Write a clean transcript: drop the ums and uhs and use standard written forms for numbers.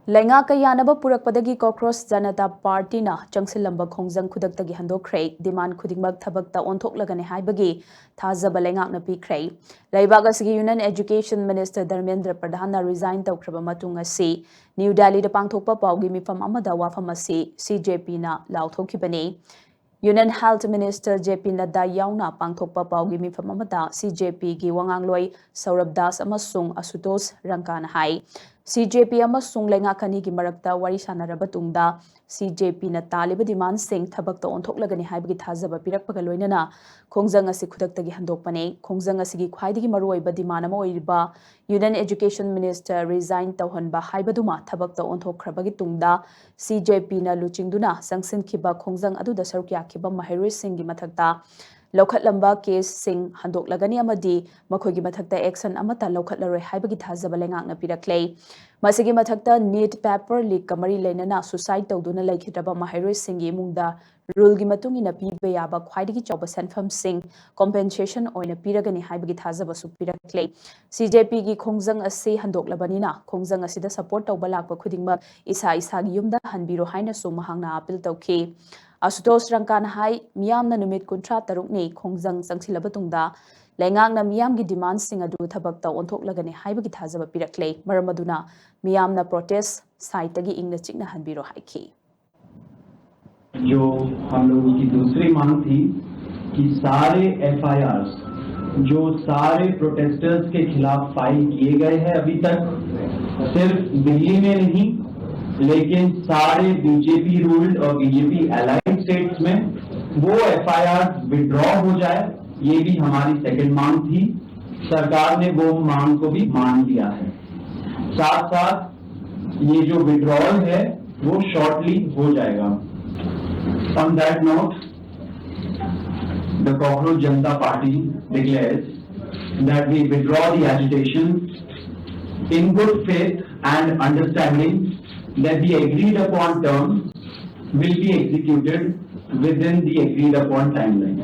Lenga kayanaba purakpadagi cockroach Janata Party na Changsilamba Khongjang Khudaktagi Handok-Khre demand khudingmak thabakta onthoklagani haibagi thazaba lengakna pikhrei Laibag asigi Union Education Minister Dharmendra Pradhan resign tawkhraba matung asi New Delhi da pangthokpa pawgi mifam amada wafam asi CJP na lauthokibani Union Health Minister JP Nadda yauna pangthokpa pawgi mifam amada CJP gi wangangloi Saurabh Das amasung Asutos Rangkana hai CJP amasung lenga khani gi marakta wari sanaraba tungda CJP na taliba demand sing thabakta onthoklagani haibagi thazaba pirakpaga loinana Khongjang asi khudaktagi handokpane Khongjang asi gi khwaidigi maruoiba demand ama oiriba Union Education Minister resign tawhanba haibaduma thabakta onthokhrabagi tungda CJP na luchingduna sangsinkhiba Khongjang aduda sarukya khiba mahairoi singgi mathakta Lokhatlamba case sing handoklagani amadi makhogi mathakta action amata lokhatlaroi haibagi thazaba lengakna piraklei masigi mathakta neat paper leak kamari leinana suicide tawduna laikhitraba mahairoi singi mungda rule gi matungina pibe yaba khwaidigi chawba sanfam sing compensation oina piragani haibagi thazaba su piraklei CJP gi Khongjang asi handoklabanina Khongjang asida support tawba lakpa khudingma isa gi yumda hanbiro haina su mahangna appeal tawki Asutos Rangkana hai miyamna numit kuntra tarukni Khongjang sangsilaba tungda Lengangna miyamgi demand sing adu thabakta onthoklagani haibagi thazaba piraklei maramaduna miyamna protest site tagi ingna chikna hanbiro haiki जो हम लोगों की दूसरी मांग थी कि सारे FIRs जो सारे प्रोटेस्टर्स के खिलाफ फाइल किए गए हैं अभी तक सिर्फ दिल्ली में नहीं लेकिन सारे बीजेपी रूल्ड और बीजेपी अलाइड स्टेट्स में वो FIR विड्रॉ हो जाए ये भी हमारी सेकंड मांग थी सरकार ने वो मांग को भी मान लिया है साथ साथ ये जो विड्रॉल है वो शॉर्टली हो जाएगा On that note, the Cockroach Janata Party declares that we withdraw the agitation in good faith and understanding that the agreed upon terms will be executed within the agreed upon timeline.